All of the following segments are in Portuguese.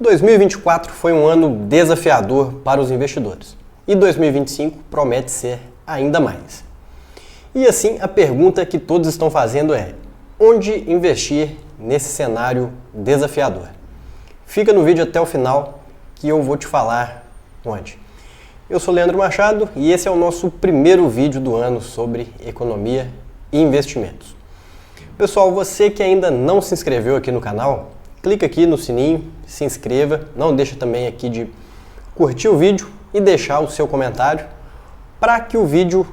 2024 foi um ano desafiador para os investidores e 2025 promete ser ainda mais. E assim, a pergunta que todos estão fazendo é: onde investir nesse cenário desafiador? Fica no vídeo até o final que eu vou te falar onde. Eu sou Leandro Machado e esse é o nosso primeiro vídeo do ano sobre economia e investimentos. Pessoal, você que ainda não se inscreveu aqui no canal, clica aqui no sininho, se inscreva, não deixa também aqui de curtir o vídeo e deixar o seu comentário para que o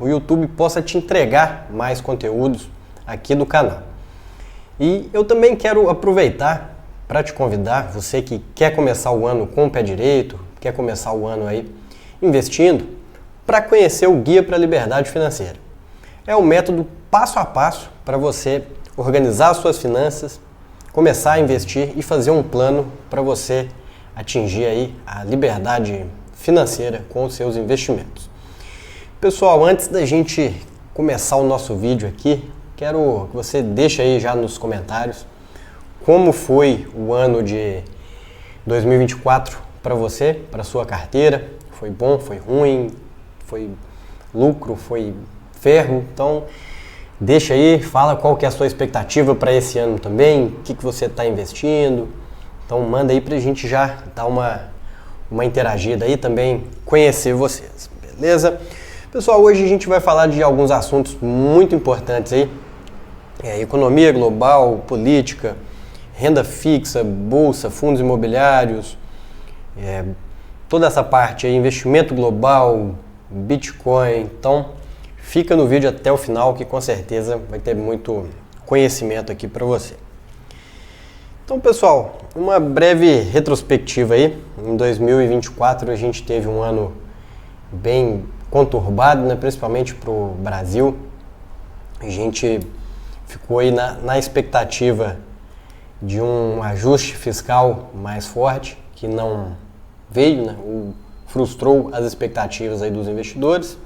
YouTube possa te entregar mais conteúdos aqui do canal. E eu também quero aproveitar para te convidar, você que quer começar o ano com o pé direito, quer começar o ano aí investindo, para conhecer o Guia para a Liberdade Financeira. É um método passo a passo para você organizar suas finanças, começar a investir e fazer um plano para você atingir aí a liberdade financeira com os seus investimentos. Pessoal, antes da gente começar o nosso vídeo aqui, quero que você deixe aí já nos comentários como foi o ano de 2024 para você, para sua carteira. Foi bom, foi ruim, foi lucro, foi ferro? Então deixa aí, fala qual que é a sua expectativa para esse ano também, o que você está investindo. Então manda aí para a gente já dar uma interagida aí também, conhecer vocês, beleza? Pessoal, hoje a gente vai falar de alguns assuntos muito importantes aí. Economia global, política, renda fixa, bolsa, fundos imobiliários, toda essa parte aí, investimento global, Bitcoin. Então fica no vídeo até o final que com certeza vai ter muito conhecimento aqui para você. Então, pessoal, uma breve retrospectiva aí. Em 2024 a gente teve um ano bem conturbado, né, principalmente para o Brasil. A gente ficou aí na expectativa de um ajuste fiscal mais forte, que não veio, né, frustrou as expectativas aí dos investidores.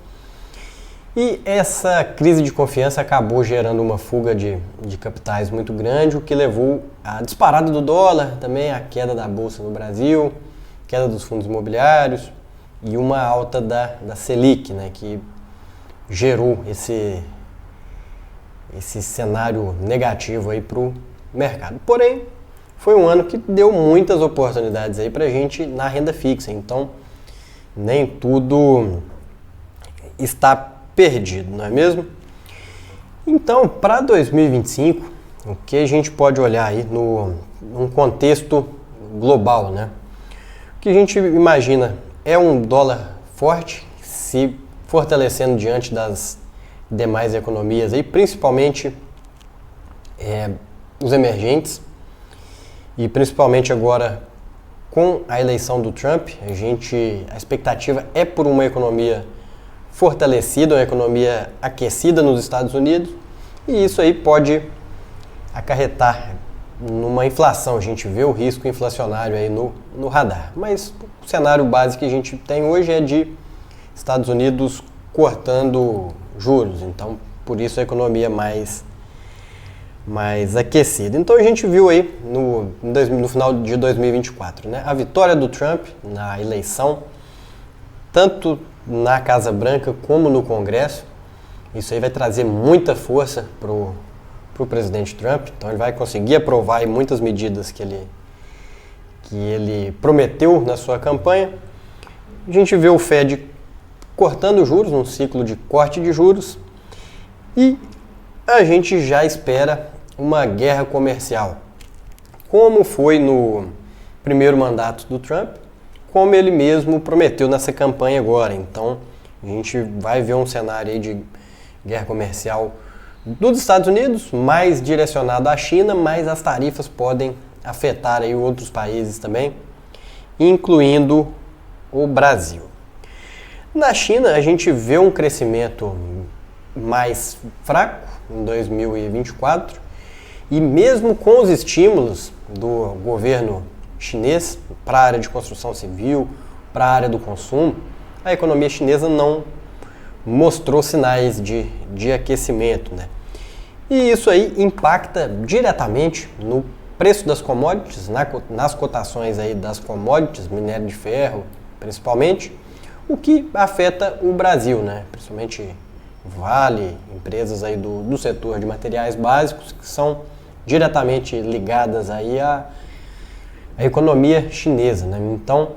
E essa crise de confiança acabou gerando uma fuga de capitais muito grande, o que levou à disparada do dólar, também à queda da bolsa no Brasil, queda dos fundos imobiliários e uma alta da Selic, né, que gerou esse cenário negativo aí para o mercado. Porém, foi um ano que deu muitas oportunidades aí para a gente na renda fixa, então nem tudo está perdido, não é mesmo? Então, para 2025, o que a gente pode olhar aí num contexto global, né? O que a gente imagina é um dólar forte, se fortalecendo diante das demais economias, aí, principalmente os emergentes, e principalmente agora com a eleição do Trump, a expectativa é por uma economia fortalecida, uma economia aquecida nos Estados Unidos, e isso aí pode acarretar numa inflação. A gente vê o risco inflacionário aí no radar, mas o cenário básico que a gente tem hoje é de Estados Unidos cortando juros, então por isso a economia mais aquecida. Então a gente viu aí no final de 2024, né, a vitória do Trump na eleição, tanto na Casa Branca como no Congresso. Isso aí vai trazer muita força pro presidente Trump, então ele vai conseguir aprovar aí muitas medidas que ele prometeu na sua campanha. A gente vê o Fed cortando juros, um ciclo de corte de juros, e a gente já espera uma guerra comercial, como foi no primeiro mandato do Trump, como ele mesmo prometeu nessa campanha agora. Então a gente vai ver um cenário aí de guerra comercial dos Estados Unidos, mais direcionado à China, mas as tarifas podem afetar aí outros países também, incluindo o Brasil. Na China a gente vê um crescimento mais fraco em 2024, e mesmo com os estímulos do governo chinês para a área de construção civil, para a área do consumo, a economia chinesa não mostrou sinais de aquecimento, né? E isso aí impacta diretamente no preço das commodities, nas cotações aí das commodities, minério de ferro principalmente, o que afeta o Brasil, né? Principalmente Vale, empresas aí do setor de materiais básicos que são diretamente ligadas aí à economia chinesa, né? Então,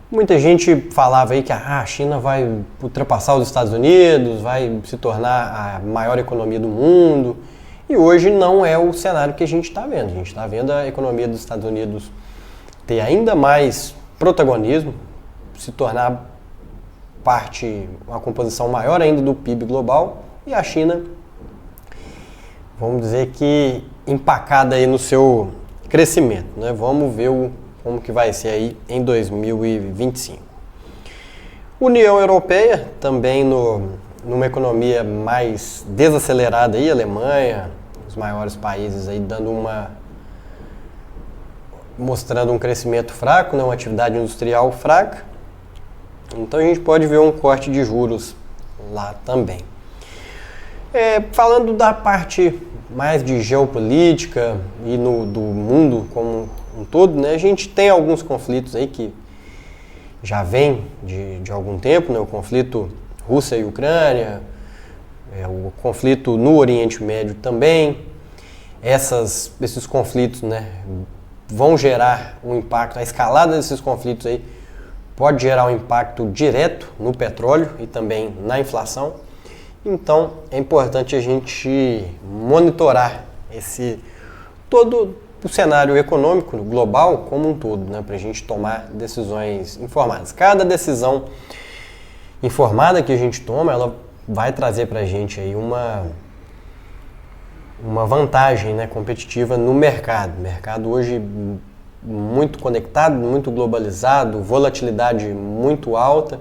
muita gente falava aí que a China vai ultrapassar os Estados Unidos, vai se tornar a maior economia do mundo, e hoje não é o cenário que a gente está vendo. A gente está vendo a economia dos Estados Unidos ter ainda mais protagonismo, se tornar uma composição maior ainda do PIB global, e a China, vamos dizer que empacada aí no seu crescimento, né? Vamos ver como que vai ser aí em 2025. União Europeia, também numa economia mais desacelerada aí, Alemanha, os maiores países aí mostrando um crescimento fraco, né? Uma atividade industrial fraca. Então a gente pode ver um corte de juros lá também. Falando da parte mais de geopolítica e do mundo como um todo, né, a gente tem alguns conflitos aí que já vem de algum tempo, né, o conflito Rússia e Ucrânia, o conflito no Oriente Médio também. Esses conflitos, né, vão gerar um impacto, a escalada desses conflitos aí pode gerar um impacto direto no petróleo e também na inflação. Então é importante a gente monitorar todo o cenário econômico global como um todo, né, para a gente tomar decisões informadas. Cada decisão informada que a gente toma, ela vai trazer para a gente aí uma vantagem, né, competitiva no mercado. O mercado hoje muito conectado, muito globalizado, volatilidade muito alta,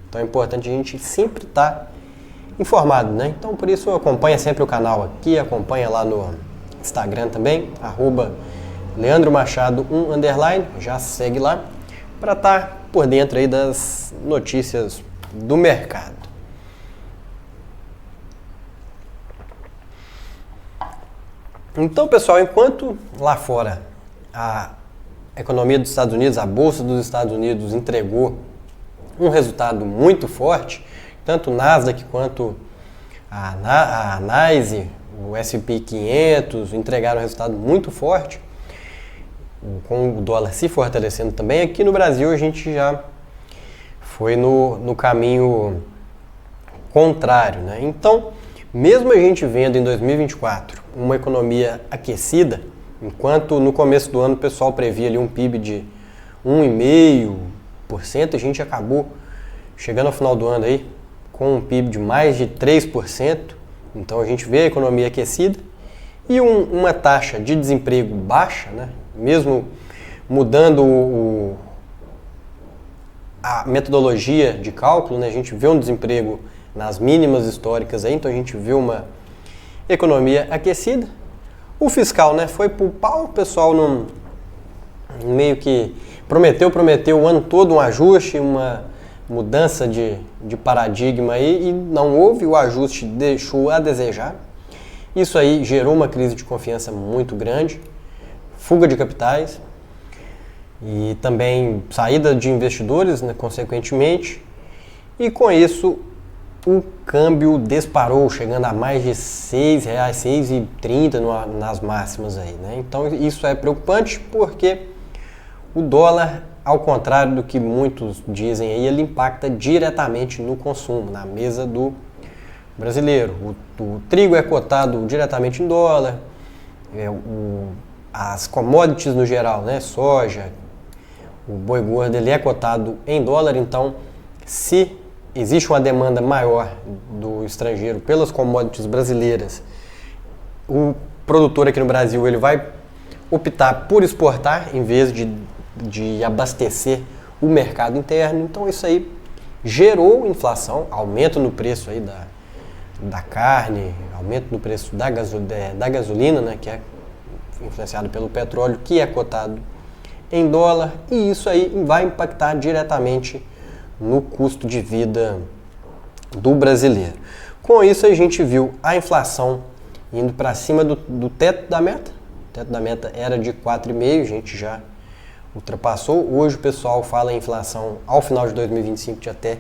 então é importante a gente sempre estar informado, né? Então por isso acompanha sempre o canal aqui, acompanha lá no Instagram também, @LeandroMachado1_, já segue lá para estar por dentro aí das notícias do mercado. Então, pessoal, enquanto lá fora a economia dos Estados Unidos, a Bolsa dos Estados Unidos entregou um resultado muito forte, tanto o Nasdaq quanto a NYSE, o S&P 500 entregaram um resultado muito forte, com o dólar se fortalecendo também. Aqui no Brasil a gente já foi no caminho contrário, né? Então, mesmo a gente vendo em 2024 uma economia aquecida, enquanto no começo do ano o pessoal previa ali um PIB de 1,5%, a gente acabou chegando ao final do ano aí com um PIB de mais de 3%. Então a gente vê a economia aquecida e uma taxa de desemprego baixa, né? Mesmo mudando a metodologia de cálculo, né? A gente vê um desemprego nas mínimas históricas aí, então a gente vê uma economia aquecida. O fiscal, né, foi pro pau, o pessoal meio que prometeu o ano todo um ajuste, uma mudança de paradigma aí, e não houve, o ajuste deixou a desejar. Isso aí gerou uma crise de confiança muito grande, fuga de capitais e também saída de investidores, né, consequentemente, e com isso o câmbio disparou, chegando a mais de R$ 6,00, 6,30 nas máximas aí, né? Então isso é preocupante porque o dólar, ao contrário do que muitos dizem aí, ele impacta diretamente no consumo, na mesa do brasileiro. O trigo é cotado diretamente em dólar, as commodities no geral, né, soja, o boi gordo, ele é cotado em dólar, então se existe uma demanda maior do estrangeiro pelas commodities brasileiras, o produtor aqui no Brasil ele vai optar por exportar em vez de abastecer o mercado interno. Então isso aí gerou inflação, aumento no preço aí da carne, aumento no preço da gasolina, né, que é influenciado pelo petróleo, que é cotado em dólar, e isso aí vai impactar diretamente no custo de vida do brasileiro. Com isso a gente viu a inflação indo para cima do teto da meta. O teto da meta era de 4,5%, a gente já ultrapassou. Hoje o pessoal fala em inflação ao final de 2025 de até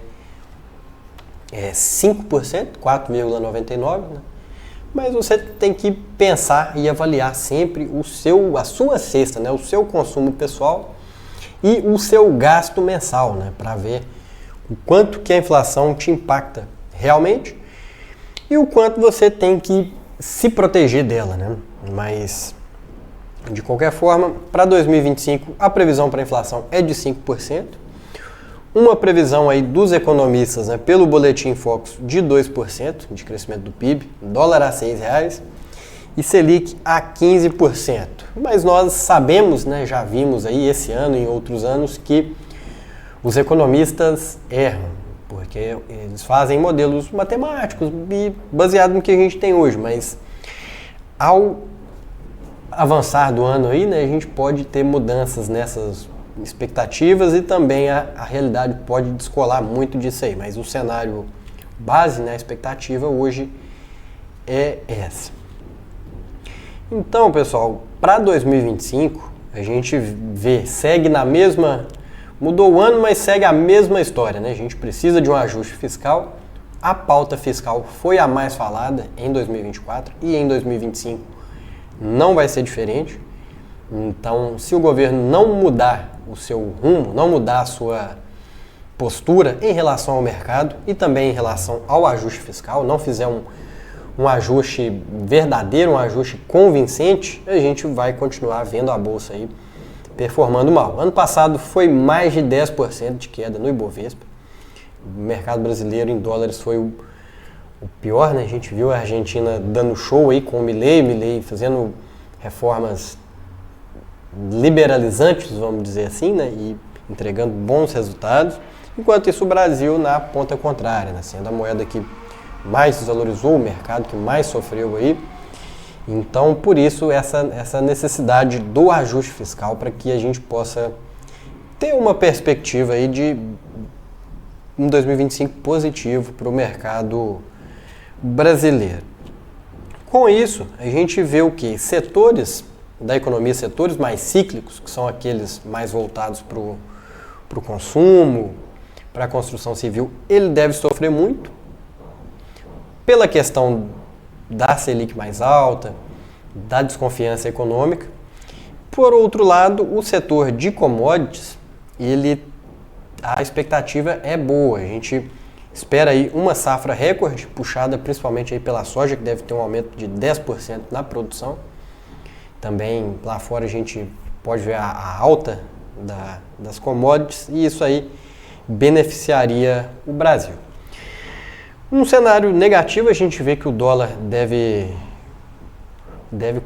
5%, 4,99%, né? Mas você tem que pensar e avaliar sempre a sua cesta, né? O seu consumo pessoal e o seu gasto mensal, né? Para ver o quanto que a inflação te impacta realmente e o quanto você tem que se proteger dela, né? Mas, de qualquer forma, para 2025 a previsão para a inflação é de 5%. Uma previsão aí dos economistas, né, pelo Boletim Focus, de 2% de crescimento do PIB, dólar a R$6 e Selic a 15%. Mas nós sabemos, né, já vimos aí esse ano e em outros anos que os economistas erram, porque eles fazem modelos matemáticos baseados no que a gente tem hoje, mas ao avançar do ano aí, né, a gente pode ter mudanças nessas expectativas e também a realidade pode descolar muito disso aí, mas o cenário base, né, a expectativa hoje é essa. Então, pessoal, para 2025 a gente segue na mesma, mudou o ano, mas segue a mesma história, né? A gente precisa de um ajuste fiscal. A pauta fiscal foi a mais falada em 2024 e em 2025 não vai ser diferente. Então, se o governo não mudar o seu rumo, não mudar a sua postura em relação ao mercado e também em relação ao ajuste fiscal, não fizer um ajuste verdadeiro, um ajuste convincente, a gente vai continuar vendo a bolsa aí performando mal. Ano passado foi mais de 10% de queda no Ibovespa. O mercado brasileiro em dólares foi o pior, né? A gente viu a Argentina dando show aí com o Milei fazendo reformas liberalizantes, vamos dizer assim, né, e entregando bons resultados, enquanto isso o Brasil na ponta contrária, né, sendo a moeda que mais desvalorizou, o mercado que mais sofreu aí. Então, por isso, essa necessidade do ajuste fiscal para que a gente possa ter uma perspectiva aí de um 2025 positivo para o mercado brasileiro. Com isso, a gente vê o que? Setores da economia, setores mais cíclicos, que são aqueles mais voltados para o consumo, para a construção civil, ele deve sofrer muito pela questão da Selic mais alta, da desconfiança econômica. Por outro lado, o setor de commodities, a expectativa é boa. A gente espera aí uma safra recorde, puxada principalmente aí pela soja, que deve ter um aumento de 10% na produção. Também lá fora a gente pode ver a alta das commodities e isso aí beneficiaria o Brasil. Um cenário negativo, a gente vê que o dólar deve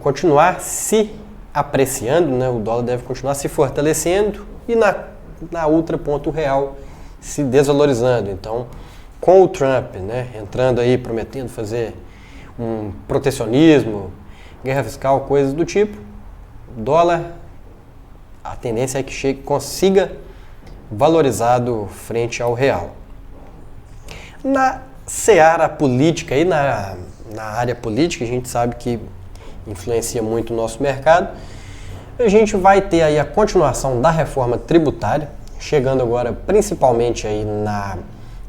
continuar se apreciando, né? O dólar deve continuar se fortalecendo e na outra ponta o real se desvalorizando. Então, com o Trump, né, entrando aí prometendo fazer um protecionismo, guerra fiscal, coisas do tipo, dólar, a tendência é que consiga valorizado frente ao real. Na seara política, aí na área política, a gente sabe que influencia muito o nosso mercado, a gente vai ter aí a continuação da reforma tributária, chegando agora principalmente aí na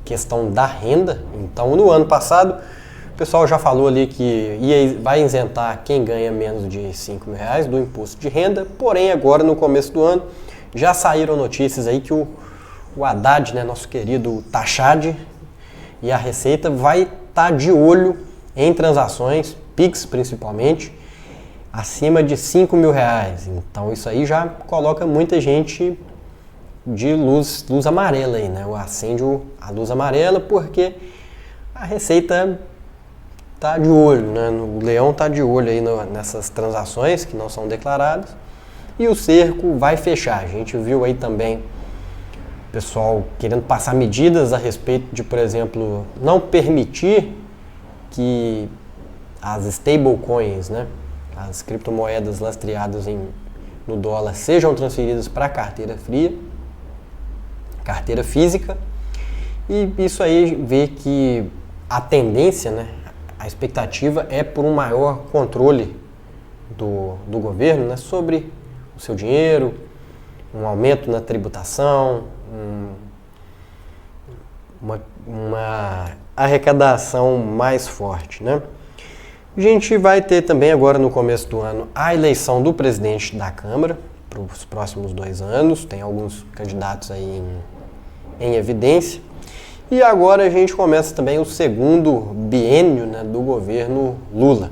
questão da renda. Então, no ano passado, o pessoal já falou ali que vai isentar quem ganha menos de R$5.000 do imposto de renda, porém agora no começo do ano já saíram notícias aí que o Haddad, né, nosso querido Taxad, e a Receita vai estar de olho em transações, PIX principalmente, acima de R$5.000. Então isso aí já coloca muita gente de luz amarela aí, né? Acende a luz amarela porque a Receita tá de olho, né? O leão tá de olho aí nessas transações que não são declaradas e o cerco vai fechar. A gente viu aí também o pessoal querendo passar medidas a respeito de, por exemplo, não permitir que as stablecoins, né, as criptomoedas lastreadas no dólar, sejam transferidas para a carteira física. E isso aí vê que a tendência, né, a expectativa é por um maior controle do governo, né, sobre o seu dinheiro, um aumento na tributação, uma arrecadação mais forte, né? A gente vai ter também agora no começo do ano a eleição do presidente da Câmara para os próximos 2 anos, tem alguns candidatos aí em evidência. E agora a gente começa também o segundo biênio, né, do governo Lula,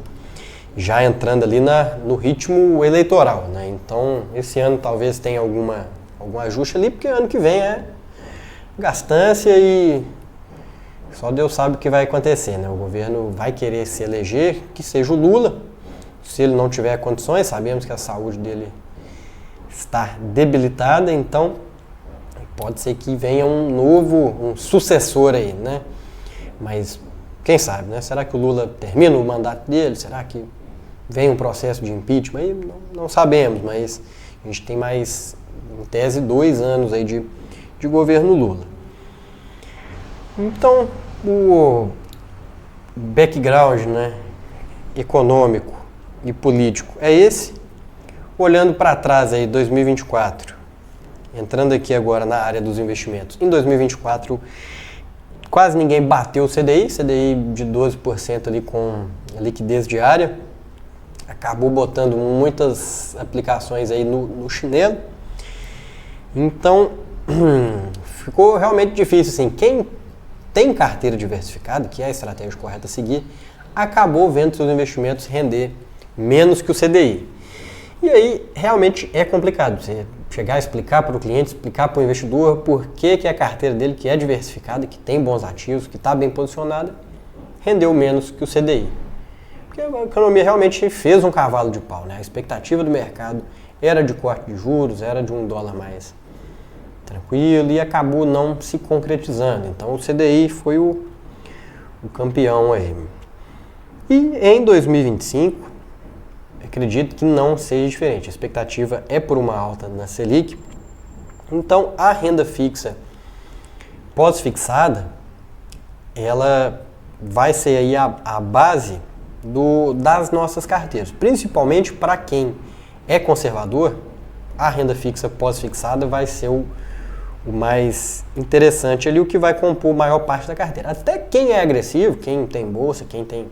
já entrando ali no ritmo eleitoral, né? Então esse ano talvez tenha algum ajuste ali, porque ano que vem é gastância e só Deus sabe o que vai acontecer, né? O governo vai querer se eleger, que seja o Lula. Se ele não tiver condições, sabemos que a saúde dele está debilitada, então pode ser que venha um sucessor aí, né? Mas quem sabe, né? Será que o Lula termina o mandato dele? Será que vem um processo de impeachment? Aí não sabemos, mas a gente tem mais, em tese, 2 anos aí de governo Lula. Então, o background, né, econômico e político é esse. Olhando para trás aí, 2024, entrando aqui agora na área dos investimentos. Em 2024, quase ninguém bateu o CDI de 12% ali com liquidez diária. Acabou botando muitas aplicações aí no chinelo. Então, ficou realmente difícil, assim. Quem tem carteira diversificada, que é a estratégia correta a seguir, acabou vendo seus investimentos render menos que o CDI. E aí, realmente é complicado você chegar a explicar para o cliente, explicar para o investidor por que a carteira dele, que é diversificada, que tem bons ativos, que está bem posicionada, rendeu menos que o CDI. Porque a economia realmente fez um cavalo de pau, né? A expectativa do mercado era de corte de juros, era de $1 mais tranquilo e acabou não se concretizando. Então o CDI foi o campeão aí. E em 2025, acredito que não seja diferente. A expectativa é por uma alta na Selic. Então a renda fixa pós-fixada, ela vai ser aí a base das nossas carteiras. Principalmente para quem é conservador, a renda fixa pós-fixada vai ser o mais interessante ali, o que vai compor a maior parte da carteira. Até quem é agressivo, quem tem bolsa, quem tem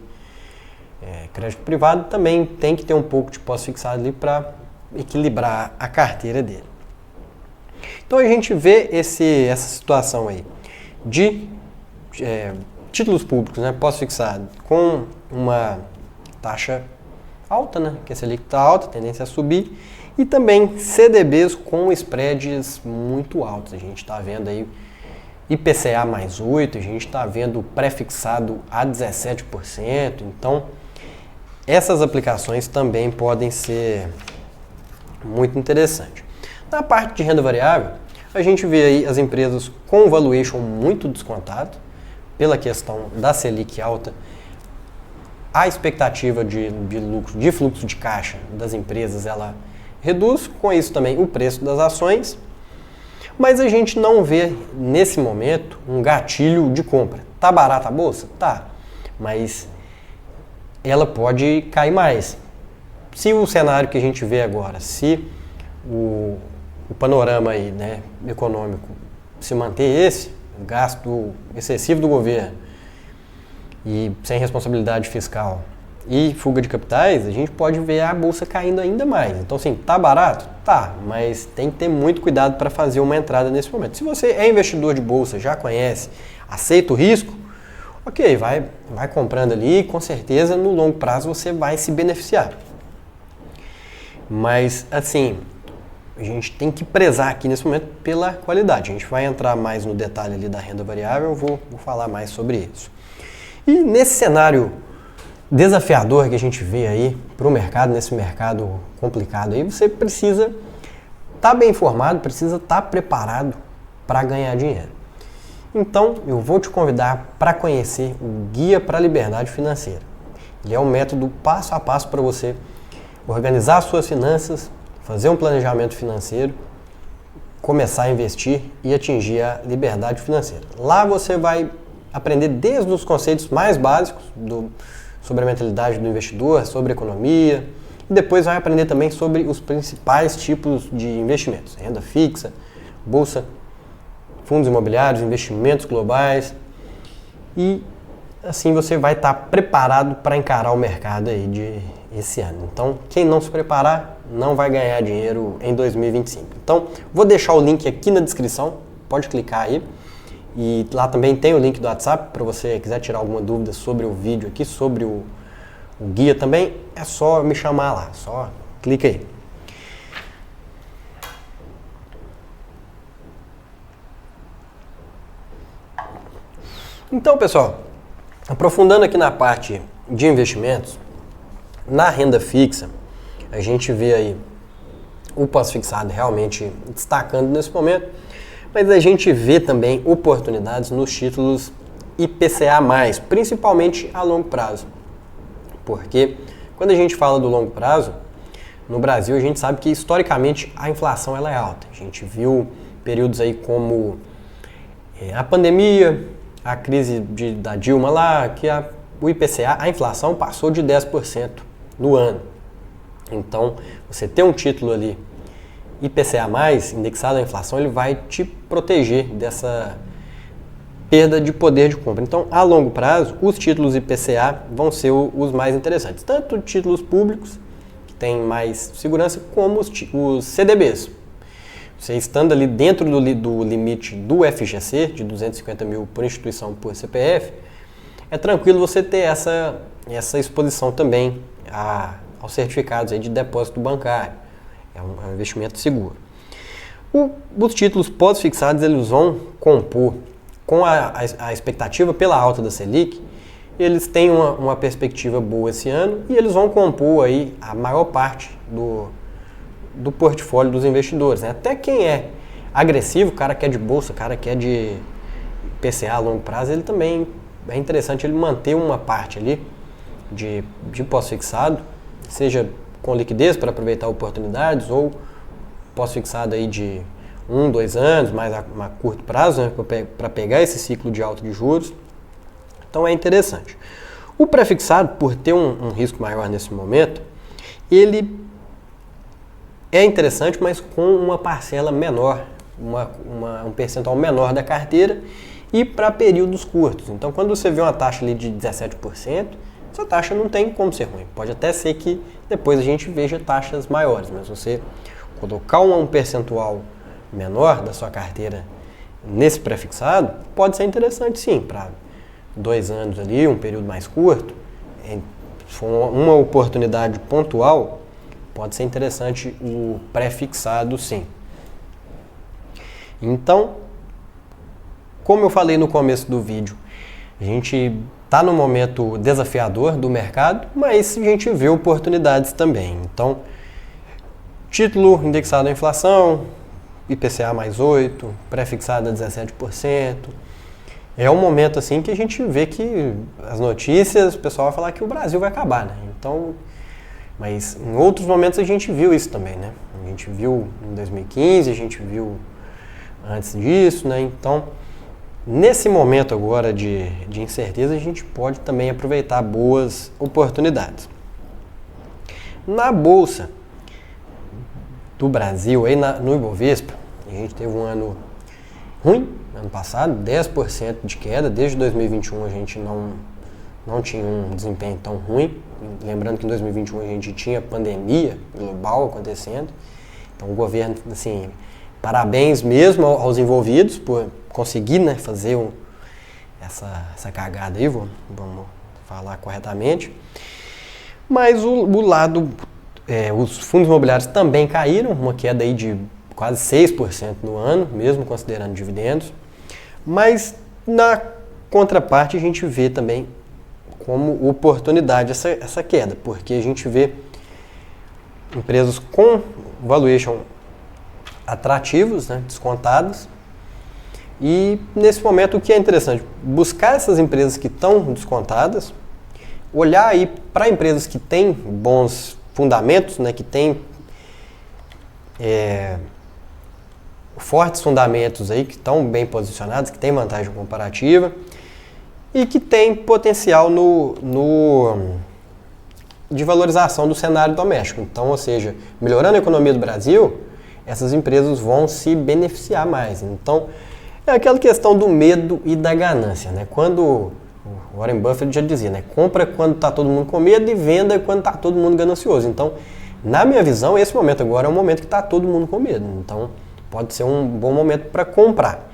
crédito privado, também tem que ter um pouco de pós-fixado ali para equilibrar a carteira dele. Então a gente vê essa situação aí de títulos públicos, né, pós-fixado, com uma taxa alta, né, que a Selic está alta, a tendência é a subir, e também CDBs com spreads muito altos. A gente está vendo aí IPCA mais 8, a gente está vendo pré-fixado a 17%, então essas aplicações também podem ser muito interessantes. Na parte de renda variável, a gente vê aí as empresas com valuation muito descontado, pela questão da Selic alta, a expectativa de lucro, de fluxo de caixa das empresas, ela reduz, com isso também o preço das ações, mas a gente não vê nesse momento um gatilho de compra. Tá barata a bolsa? Tá, mas ela pode cair mais. Se o cenário que a gente vê agora, se o panorama aí, né, econômico se manter esse, gasto excessivo do governo e sem responsabilidade fiscal e fuga de capitais, a gente pode ver a bolsa caindo ainda mais. Então, assim, tá barato? Tá, mas tem que ter muito cuidado para fazer uma entrada nesse momento. Se você é investidor de bolsa, já conhece, aceita o risco, ok, vai comprando ali, com certeza no longo prazo você vai se beneficiar. Mas, assim, a gente tem que prezar aqui nesse momento pela qualidade. A gente vai entrar mais no detalhe ali da renda variável, eu vou falar mais sobre isso. E nesse cenário desafiador que a gente vê aí para o mercado, nesse mercado complicado aí, você precisa estar bem informado, precisa estar preparado para ganhar dinheiro. Então, eu vou te convidar para conhecer o Guia para a Liberdade Financeira. Ele é um método passo a passo para você organizar suas finanças, fazer um planejamento financeiro, começar a investir e atingir a liberdade financeira. Lá você vai aprender desde os conceitos mais básicos sobre a mentalidade do investidor, sobre economia, E depois vai aprender também sobre os principais tipos de investimentos: renda fixa, bolsa, fundos imobiliários, investimentos globais. E assim você vai estar preparado para encarar o mercado aí esse ano. Então, quem não se preparar não vai ganhar dinheiro em 2025. Então, vou deixar o link aqui na descrição, pode clicar aí. E lá também tem o link do WhatsApp para você quiser tirar alguma dúvida sobre o vídeo aqui, sobre o guia também, é só me chamar lá, só clica aí. Então, pessoal, aprofundando aqui na parte de investimentos, na renda fixa, a gente vê aí o pós-fixado realmente destacando nesse momento, mas a gente vê também oportunidades nos títulos IPCA+, principalmente a longo prazo. Porque quando a gente fala do longo prazo, no Brasil a gente sabe que historicamente a inflação ela é alta. A gente viu períodos aí como a pandemia, a crise da Dilma lá, que o IPCA, a inflação passou de 10% no ano. Então, você ter um título ali IPCA+, indexado à inflação, ele vai te proteger dessa perda de poder de compra. Então, a longo prazo, os títulos IPCA vão ser os mais interessantes. Tanto títulos públicos, que têm mais segurança, como os CDBs. Você estando ali dentro do limite do FGC, de 250 mil por instituição por CPF, é tranquilo você ter essa exposição também aos certificados aí de depósito bancário. É um investimento seguro. Os títulos pós-fixados, eles vão compor com a expectativa pela alta da Selic, eles têm uma perspectiva boa esse ano e eles vão compor aí a maior parte do portfólio dos investidores, né? Até quem é agressivo, o cara que é de bolsa, o cara que é de PCA a longo prazo, ele também é interessante ele manter uma parte ali de pós-fixado, seja com liquidez para aproveitar oportunidades ou pós-fixado aí de 1, 2 anos, mais a curto prazo, né, para pegar esse ciclo de alta de juros. Então é interessante. O pré-fixado, por ter um risco maior nesse momento, ele é interessante, mas com uma parcela menor, um percentual menor da carteira e para períodos curtos. Então, quando você vê uma taxa ali de 17%, essa taxa não tem como ser ruim. Pode até ser que depois a gente veja taxas maiores, mas você colocar um percentual menor da sua carteira nesse pré-fixado, pode ser interessante sim, para 2 anos ali, um período mais curto. Se for uma oportunidade pontual, pode ser interessante o pré-fixado sim. Então, como eu falei no começo do vídeo, a gente está no momento desafiador do mercado, mas a gente vê oportunidades também. Então, título indexado à inflação, IPCA mais 8, pré-fixado a 17%. É um momento assim que a gente vê que as notícias, o pessoal vai falar que o Brasil vai acabar, né? Então, mas em outros momentos a gente viu isso também, né? A gente viu em 2015, a gente viu antes disso, né? Então, nesse momento agora de incerteza, a gente pode também aproveitar boas oportunidades. Na Bolsa do Brasil, aí no Ibovespa, a gente teve um ano ruim, ano passado, 10% de queda. Desde 2021 a gente não tinha um desempenho tão ruim. Lembrando que em 2021 a gente tinha pandemia global acontecendo. Então o governo, assim, parabéns mesmo aos envolvidos por conseguir, né, fazer essa cagada aí, vamos falar corretamente. Mas o lado, os fundos imobiliários também caíram, uma queda aí de quase 6% no ano, mesmo considerando dividendos. Mas na contraparte a gente vê também como oportunidade essa queda, porque a gente vê empresas com valuation atrativos, né, descontados. E nesse momento o que é interessante? Buscar essas empresas que estão descontadas, olhar aí para empresas que têm bons fundamentos, né, que têm fortes fundamentos aí, que estão bem posicionados, que têm vantagem comparativa e que têm potencial de valorização do cenário doméstico. Então, ou seja, melhorando a economia do Brasil, essas empresas vão se beneficiar mais. Então, é aquela questão do medo e da ganância, né? Quando o Warren Buffett já dizia, né? Compra quando está todo mundo com medo e venda quando está todo mundo ganancioso. Então, na minha visão, esse momento agora é um momento que está todo mundo com medo. Então, pode ser um bom momento para comprar.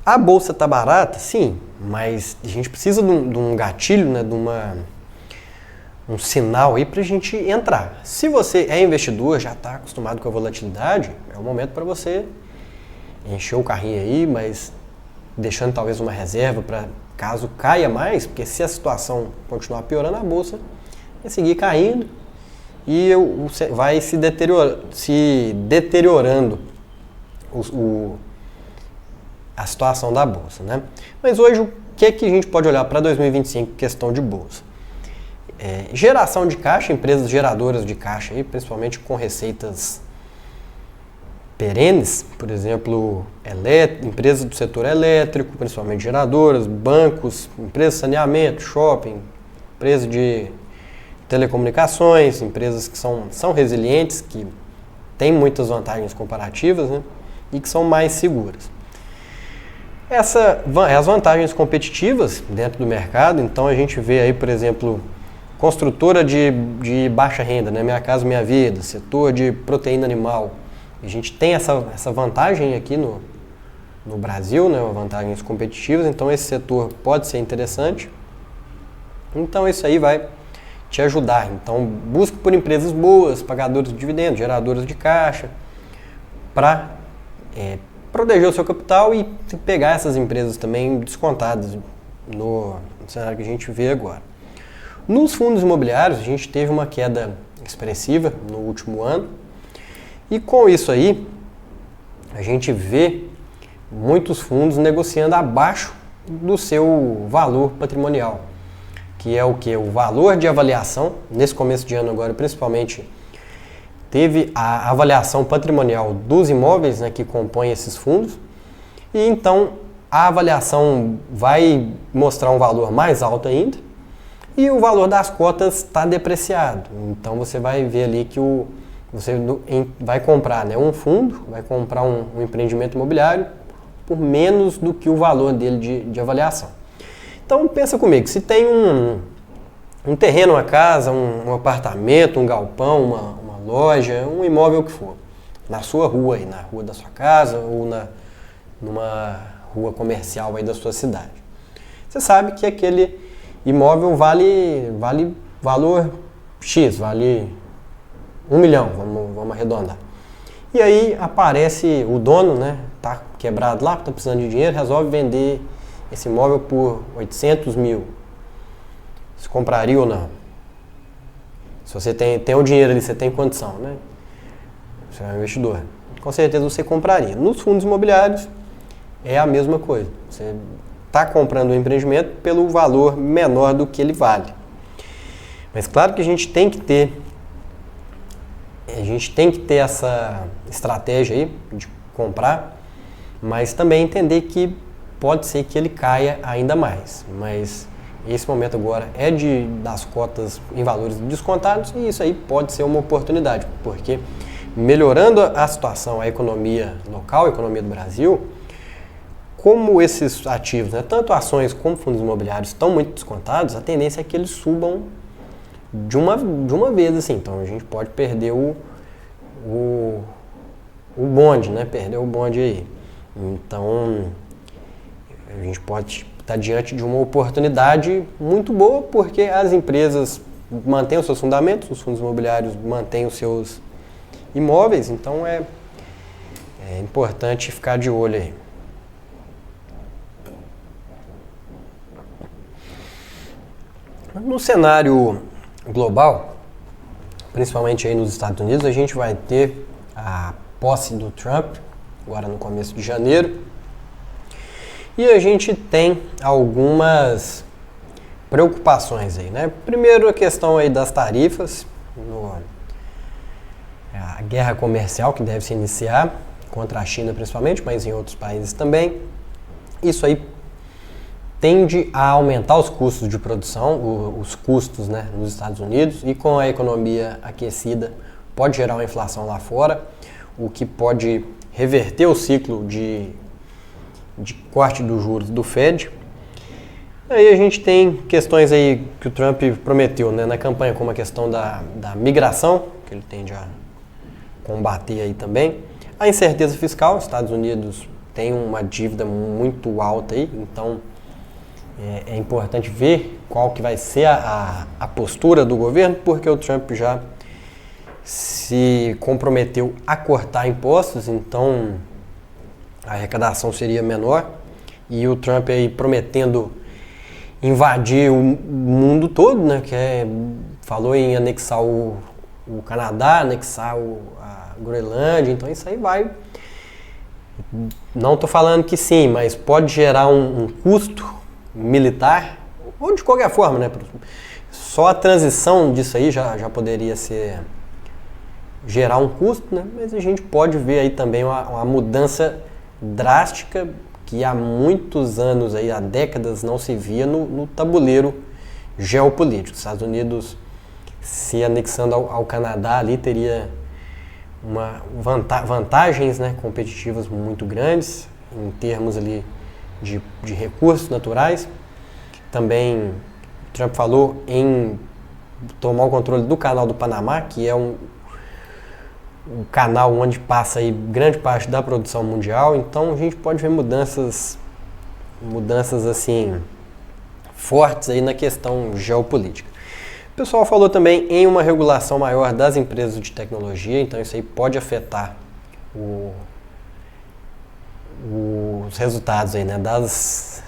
A bolsa está barata? Sim, mas a gente precisa de um gatilho, né? De um sinal aí para a gente entrar. Se você é investidor, já está acostumado com a volatilidade, é o momento para você encher o carrinho aí, mas deixando talvez uma reserva para caso caia mais, porque se a situação continuar piorando, a bolsa vai seguir caindo e vai se deteriorando a situação da bolsa, né? Mas hoje o que é que a gente pode olhar para 2025 questão de bolsa? Geração de caixa, empresas geradoras de caixa, aí, principalmente com receitas perenes, por exemplo, empresas do setor elétrico, principalmente geradoras, bancos, empresas de saneamento, shopping, empresas de telecomunicações, empresas que são resilientes, que têm muitas vantagens comparativas, né, e que são mais seguras. As vantagens competitivas dentro do mercado, então a gente vê aí, por exemplo, construtora de baixa renda, né, Minha Casa Minha Vida, setor de proteína animal. A gente tem essa vantagem aqui no Brasil, né, vantagens competitivas, então esse setor pode ser interessante. Então isso aí vai te ajudar. Então busque por empresas boas, pagadoras de dividendos, geradoras de caixa, para proteger o seu capital e pegar essas empresas também descontadas no cenário que a gente vê agora. Nos fundos imobiliários, a gente teve uma queda expressiva no último ano e com isso aí, a gente vê muitos fundos negociando abaixo do seu valor patrimonial, que é o que? O valor de avaliação, nesse começo de ano agora, principalmente, teve a avaliação patrimonial dos imóveis, né, que compõem esses fundos, e então a avaliação vai mostrar um valor mais alto ainda, e o valor das cotas está depreciado. Então você vai ver ali que você vai comprar, né, um fundo, vai comprar um empreendimento imobiliário por menos do que o valor dele de avaliação. Então pensa comigo, se tem um terreno, uma casa, um apartamento, um galpão, uma loja, um imóvel que for, na sua rua, aí, na rua da sua casa ou numa rua comercial aí da sua cidade. Você sabe que aquele imóvel vale valor X, vale 1 milhão, vamos arredondar. E aí aparece o dono, né, tá quebrado lá, tá precisando de dinheiro, resolve vender esse imóvel por 800 mil. Você compraria ou não? Se você tem o dinheiro ali, você tem condição, né? Você é um investidor. Com certeza você compraria. Nos fundos imobiliários é a mesma coisa. Você está comprando um empreendimento pelo valor menor do que ele vale. Mas claro que a gente tem que ter essa estratégia aí de comprar, mas também entender que pode ser que ele caia ainda mais. Mas esse momento agora é das cotas em valores descontados e isso aí pode ser uma oportunidade, porque melhorando a situação, a economia local, a economia do Brasil, como esses ativos, né, tanto ações como fundos imobiliários estão muito descontados, a tendência é que eles subam de uma vez, assim. Então a gente pode perder o bonde, né, perder o bonde aí. Então a gente pode estar diante de uma oportunidade muito boa, porque as empresas mantêm os seus fundamentos, os fundos imobiliários mantêm os seus imóveis, então é importante ficar de olho aí. No cenário global, principalmente aí nos Estados Unidos, a gente vai ter a posse do Trump, agora no começo de janeiro, e a gente tem algumas preocupações aí, né? Primeiro a questão aí das tarifas, a guerra comercial que deve se iniciar contra a China principalmente, mas em outros países também. Isso aí tende a aumentar os custos de produção, os custos, né, nos Estados Unidos, e com a economia aquecida pode gerar uma inflação lá fora, o que pode reverter o ciclo de corte dos juros do Fed. Aí a gente tem questões aí que o Trump prometeu, né, na campanha, como a questão da migração, que ele tende a combater aí também. A incerteza fiscal, os Estados Unidos tem uma dívida muito alta aí, então é importante ver qual que vai ser a postura do governo, porque o Trump já se comprometeu a cortar impostos, então a arrecadação seria menor, e o Trump aí prometendo invadir o mundo todo, né, falou em anexar o Canadá, anexar a Groenlândia, então isso aí vai. Não estou falando que sim, mas pode gerar um custo militar, ou de qualquer forma, né? Só a transição disso aí já poderia gerar um custo, né? Mas a gente pode ver aí também uma mudança drástica que há muitos anos, aí, há décadas, não se via no tabuleiro geopolítico. Os Estados Unidos se anexando ao Canadá ali teria vantagens, né, competitivas muito grandes em termos ali de recursos naturais. Também Trump falou em tomar o controle do canal do Panamá, que é um canal onde passa aí grande parte da produção mundial. Então a gente pode ver mudanças assim fortes aí na questão geopolítica. O pessoal falou também em uma regulação maior das empresas de tecnologia, então isso aí pode afetar os resultados aí, né, das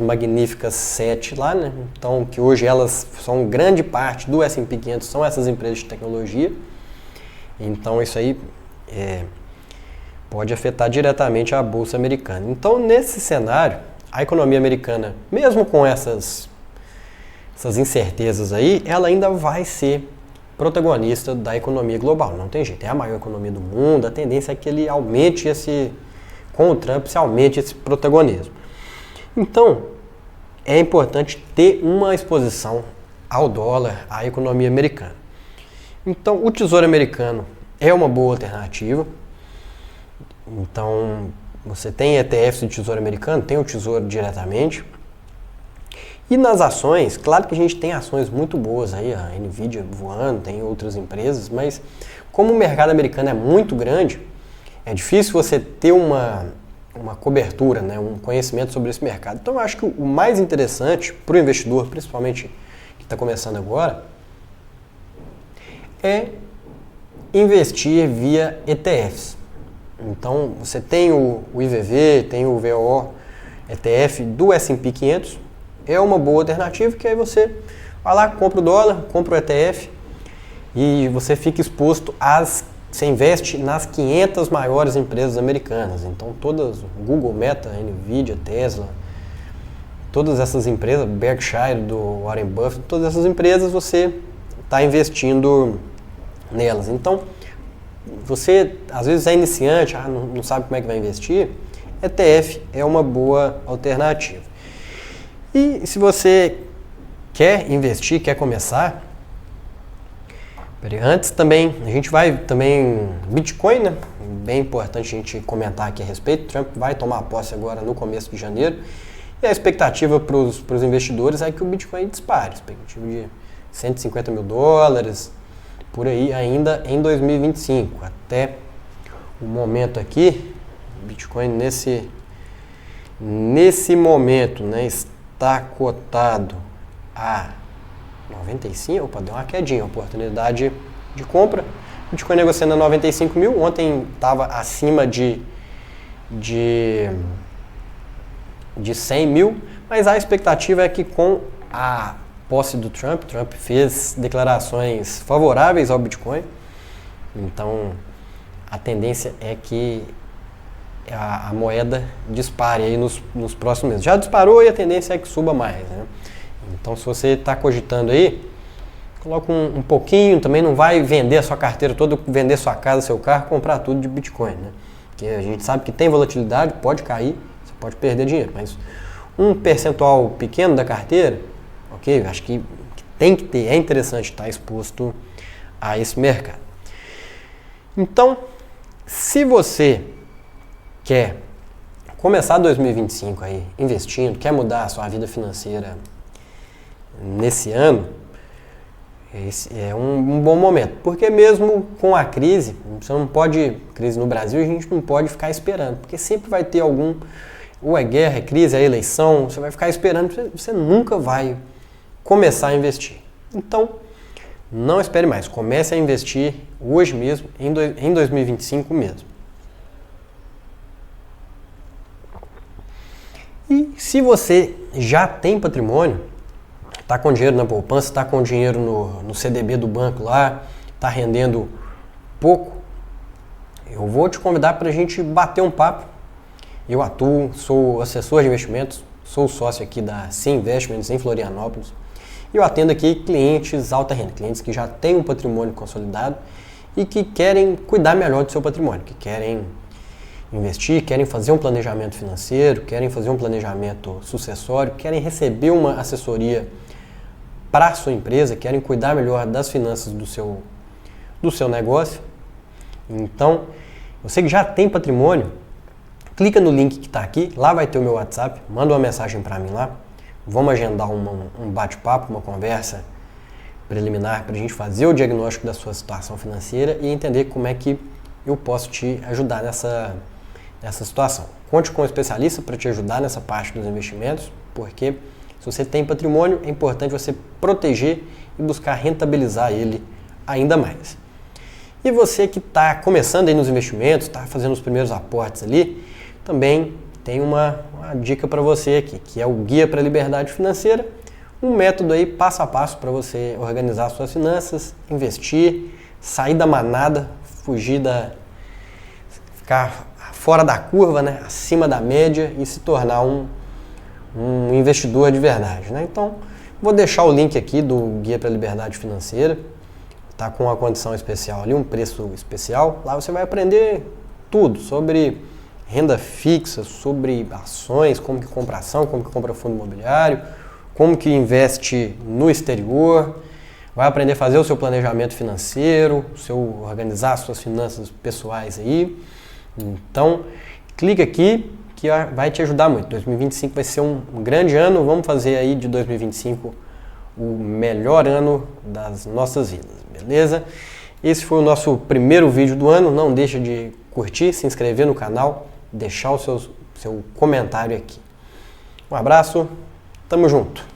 magníficas 7 lá, né? Então, que hoje elas são grande parte do S&P 500, são essas empresas de tecnologia. Então isso aí pode afetar diretamente a Bolsa Americana. Então, nesse cenário, a economia americana, mesmo com essas incertezas aí, ela ainda vai ser protagonista da economia global. Não tem jeito, é a maior economia do mundo, a tendência é que ele aumente com o Trump, se aumente esse protagonismo. Então, é importante ter uma exposição ao dólar, à economia americana. Então, o Tesouro Americano é uma boa alternativa. Então, você tem ETFs de Tesouro Americano, tem o Tesouro diretamente. E nas ações, claro que a gente tem ações muito boas aí, a Nvidia voando, tem outras empresas, mas como o mercado americano é muito grande, é difícil você ter uma cobertura, né, um conhecimento sobre esse mercado. Então eu acho que o mais interessante para o investidor, principalmente que está começando agora, é investir via ETFs. Então você tem o IVV, tem o VOO ETF do S&P 500, é uma boa alternativa, que aí você vai lá, compra o dólar, compra o ETF e você fica exposto você investe nas 500 maiores empresas americanas. Então todas, Google, Meta, Nvidia, Tesla, todas essas empresas, Berkshire, do Warren Buffett, todas essas empresas você está investindo nelas. Então você às vezes é iniciante, não sabe como é que vai investir, ETF é uma boa alternativa. E se você quer investir, quer começar, antes também, a gente vai também, Bitcoin, né? Bem importante a gente comentar aqui a respeito. Trump vai tomar posse agora no começo de janeiro. E a expectativa para os investidores é que o Bitcoin dispare. Expectativa de 150 mil dólares, por aí ainda em 2025. Até o momento aqui, o Bitcoin nesse momento, né, está cotado a 95, opa, deu uma quedinha, oportunidade de compra. Bitcoin negociando a 95 mil, ontem estava acima de 100 mil, mas a expectativa é que com a posse do Trump fez declarações favoráveis ao Bitcoin, então a tendência é que a moeda dispare aí nos próximos meses. Já disparou e a tendência é que suba mais, né? Então, se você está cogitando aí, coloca um pouquinho, também não vai vender a sua carteira toda, vender sua casa, seu carro, comprar tudo de Bitcoin, né? Porque a gente sabe que tem volatilidade, pode cair, você pode perder dinheiro, mas um percentual pequeno da carteira, ok, acho que tem que ter, é interessante estar exposto a esse mercado. Então, se você quer começar 2025 aí investindo, quer mudar a sua vida financeira nesse ano, esse é um bom momento, porque mesmo com a crise, você não pode, crise no Brasil, a gente não pode ficar esperando, porque sempre vai ter ou é guerra, é crise, é eleição, você vai ficar esperando, você nunca vai começar a investir. Então, não espere mais, comece a investir hoje mesmo, em 2025 mesmo. E se você já tem patrimônio, está com dinheiro na poupança, está com dinheiro no CDB do banco lá, está rendendo pouco, eu vou te convidar para a gente bater um papo. Eu atuo, sou assessor de investimentos, sou sócio aqui da Sim Investments em Florianópolis. E eu atendo aqui clientes alta renda, clientes que já têm um patrimônio consolidado e que querem cuidar melhor do seu patrimônio, que querem investir, querem fazer um planejamento financeiro, querem fazer um planejamento sucessório, querem receber uma assessoria para a sua empresa, querem cuidar melhor das finanças do seu negócio. Então, você que já tem patrimônio, clica no link que está aqui, lá vai ter o meu WhatsApp, manda uma mensagem para mim lá, vamos agendar um bate-papo, uma conversa preliminar para a gente fazer o diagnóstico da sua situação financeira e entender como é que eu posso te ajudar nessa situação. Conte com um especialista para te ajudar nessa parte dos investimentos, porque se você tem patrimônio, é importante você proteger e buscar rentabilizar ele ainda mais. E você que está começando aí nos investimentos, está fazendo os primeiros aportes ali, também tem uma dica para você aqui, que é o Guia para a Liberdade Financeira, um método aí passo a passo para você organizar suas finanças, investir, sair da manada, ficar fora da curva, né, acima da média e se tornar um investidor de verdade, né? Então, vou deixar o link aqui do Guia para a Liberdade Financeira, tá com uma condição especial ali, um preço especial. Lá você vai aprender tudo sobre renda fixa, sobre ações, como que compra ação, como que compra fundo imobiliário, como que investe no exterior, vai aprender a fazer o seu planejamento financeiro, organizar as suas finanças pessoais aí. Então, clica aqui que vai te ajudar muito. 2025 vai ser um grande ano, vamos fazer aí de 2025 o melhor ano das nossas vidas, beleza? Esse foi o nosso primeiro vídeo do ano, não deixa de curtir, se inscrever no canal, deixar o seu comentário aqui. Um abraço, tamo junto!